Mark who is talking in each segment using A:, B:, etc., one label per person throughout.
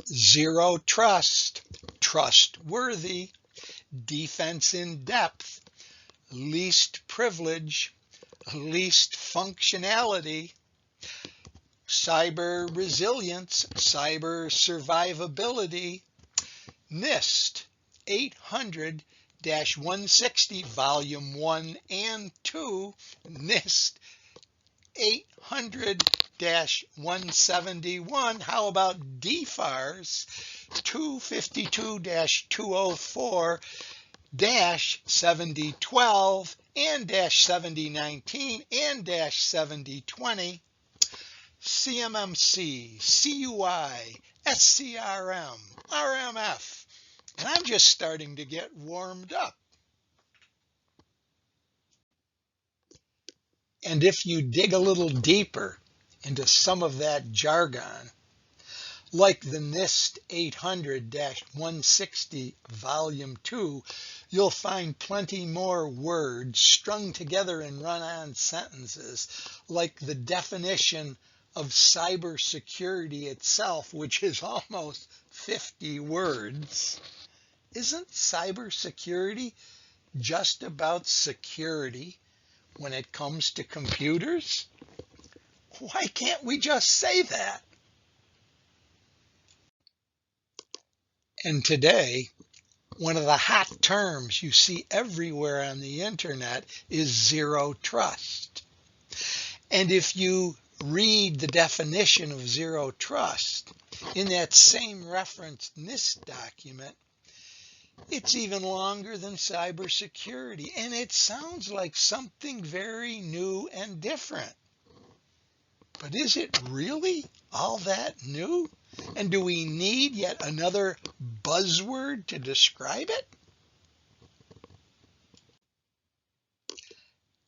A: Zero trust, trustworthy. Defense in depth, least privilege, least functionality. Cyber resilience, cyber survivability. NIST 800-160, Volume 1 and 2, NIST 800-171. How about DFARS 252-204-7012 and -7019 and -7020. CMMC, CUI, SCRM, RMF, and I'm just starting to get warmed up. And if you dig a little deeper into some of that jargon, like the NIST 800-160 Volume 2, you'll find plenty more words strung together in run-on sentences, like the definition of cybersecurity itself, which is almost 50 words. Isn't cybersecurity just about security when it comes to computers? Why can't we just say that? And today, one of the hot terms you see everywhere on the internet is zero trust. And if you read the definition of zero trust in that same referenced NIST document, it's even longer than cybersecurity, and it sounds like something very new and different. But is it really all that new? And do we need yet another buzzword to describe it?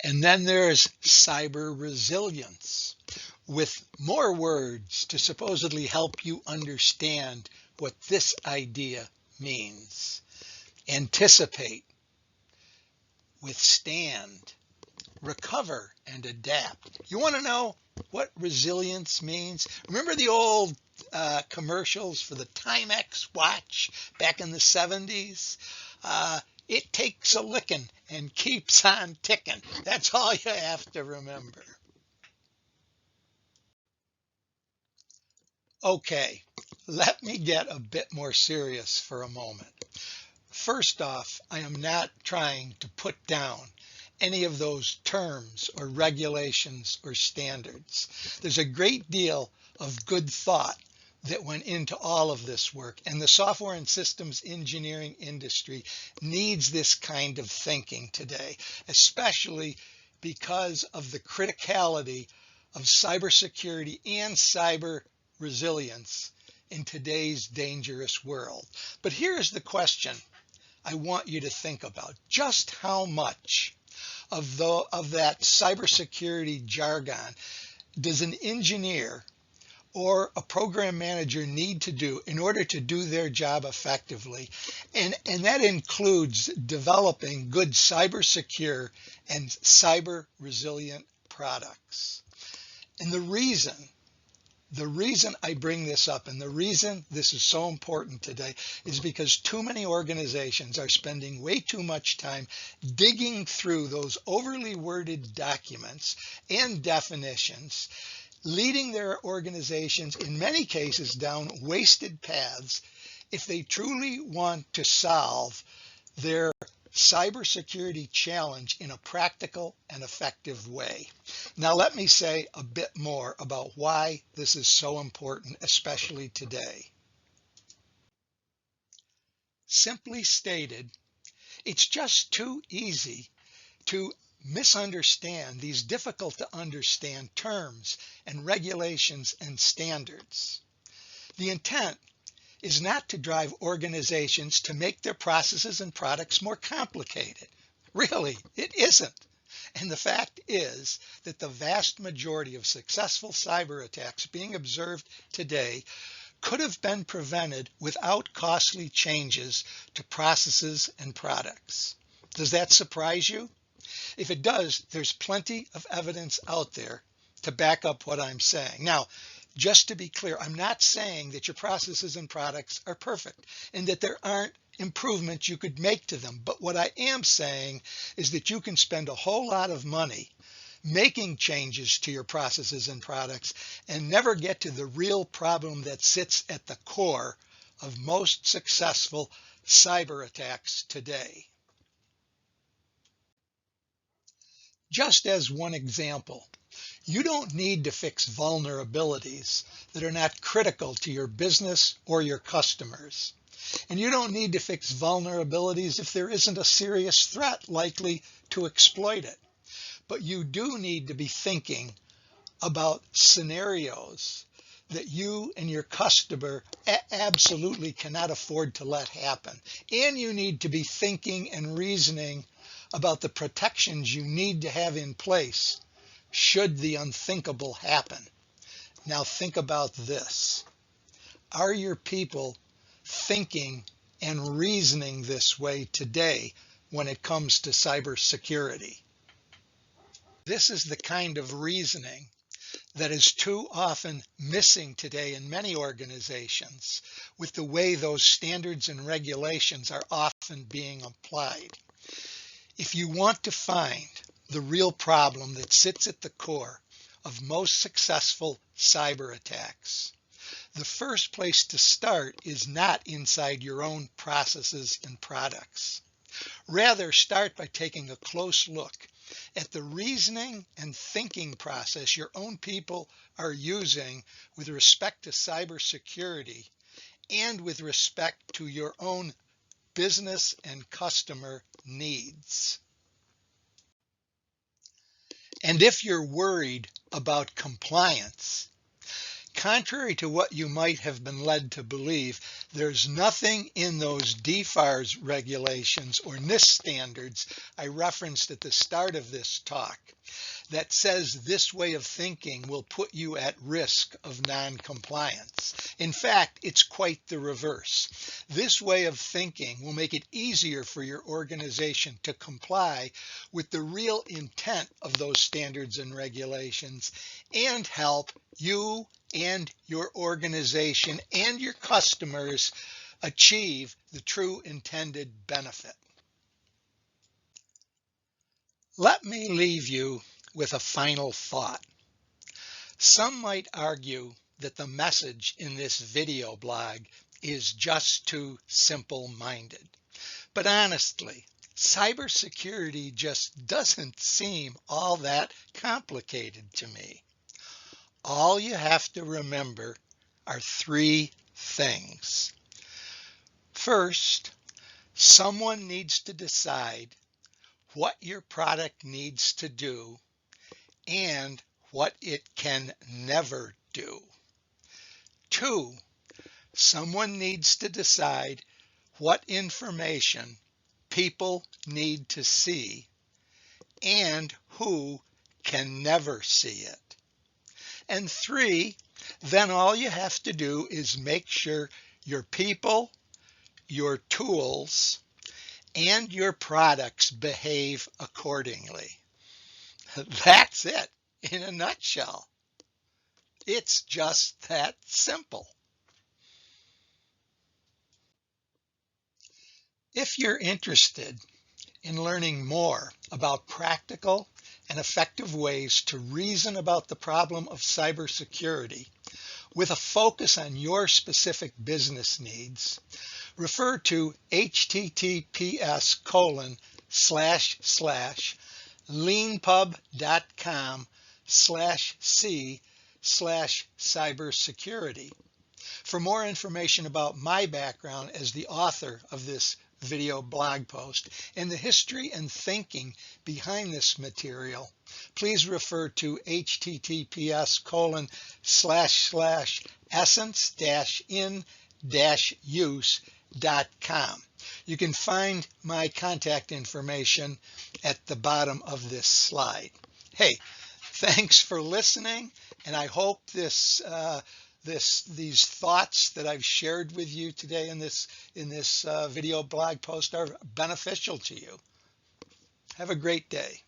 A: And then there's cyber resilience, with more words to supposedly help you understand what this idea means. Anticipate, withstand, recover, and adapt. You want to know what resilience means? Remember the old commercials for the Timex watch back in the 70s? It takes a licking and keeps on ticking. That's all you have to remember. Okay, let me get a bit more serious for a moment. First off, I am not trying to put down any of those terms or regulations or standards. There's a great deal of good thought that went into all of this work, and the software and systems engineering industry needs this kind of thinking today, especially because of the criticality of cybersecurity and cyber resilience in today's dangerous world. But here's the question I want you to think about. Just how much of that cybersecurity jargon does an engineer or a program manager need to do in order to do their job effectively? And that includes developing good cyber secure and cyber resilient products. And the reason I bring this up and the reason this is so important today is because too many organizations are spending way too much time digging through those overly worded documents and definitions, leading their organizations in many cases down wasted paths if they truly want to solve their cybersecurity challenge in a practical and effective way. Now, let me say a bit more about why this is so important, especially today. Simply stated, it's just too easy to misunderstand these difficult to understand terms and regulations and standards. The intent is not to drive organizations to make their processes and products more complicated. Really, it isn't. And the fact is that the vast majority of successful cyber attacks being observed today could have been prevented without costly changes to processes and products. Does that surprise you? If it does, there's plenty of evidence out there to back up what I'm saying. Now, Just to be clear, I'm not saying that your processes and products are perfect and that there aren't improvements you could make to them. But what I am saying is that you can spend a whole lot of money making changes to your processes and products and never get to the real problem that sits at the core of most successful cyber attacks today. Just as one example, you don't need to fix vulnerabilities that are not critical to your business or your customers. And you don't need to fix vulnerabilities if there isn't a serious threat likely to exploit it. But you do need to be thinking about scenarios that you and your customer absolutely cannot afford to let happen. And you need to be thinking and reasoning about the protections you need to have in place should the unthinkable happen. Now think about this. Are your people thinking and reasoning this way today when it comes to cybersecurity? This is the kind of reasoning that is too often missing today in many organizations with the way those standards and regulations are often being applied. If you want to find the real problem that sits at the core of most successful cyber attacks, the first place to start is not inside your own processes and products. Rather, start by taking a close look at the reasoning and thinking process your own people are using with respect to cybersecurity and with respect to your own business and customer needs. And if you're worried about compliance, contrary to what you might have been led to believe, there's nothing in those DFARS regulations or NIST standards I referenced at the start of this talk that says this way of thinking will put you at risk of non-compliance. In fact, it's quite the reverse. This way of thinking will make it easier for your organization to comply with the real intent of those standards and regulations and help you and your organization and your customers achieve the true intended benefit. Let me leave you with a final thought. Some might argue that the message in this video blog is just too simple-minded. But honestly, cybersecurity just doesn't seem all that complicated to me. All you have to remember are three things. First, someone needs to decide what your product needs to do and what it can never do. Two, someone needs to decide what information people need to see and who can never see it. And three, then all you have to do is make sure your people, your tools, and your products behave accordingly. That's it in a nutshell. It's just that simple. If you're interested in learning more about practical and effective ways to reason about the problem of cybersecurity with a focus on your specific business needs, refer to https://leanpub.com/c/cybersecurity for more information about my background as the author of this video blog post and the history and thinking behind this material. Please refer to https://essence-in-use.com. You can find my contact information at the bottom of this slide. Hey, thanks for listening, and I hope these thoughts that I've shared with you today in this video blog post are beneficial to you. Have a great day.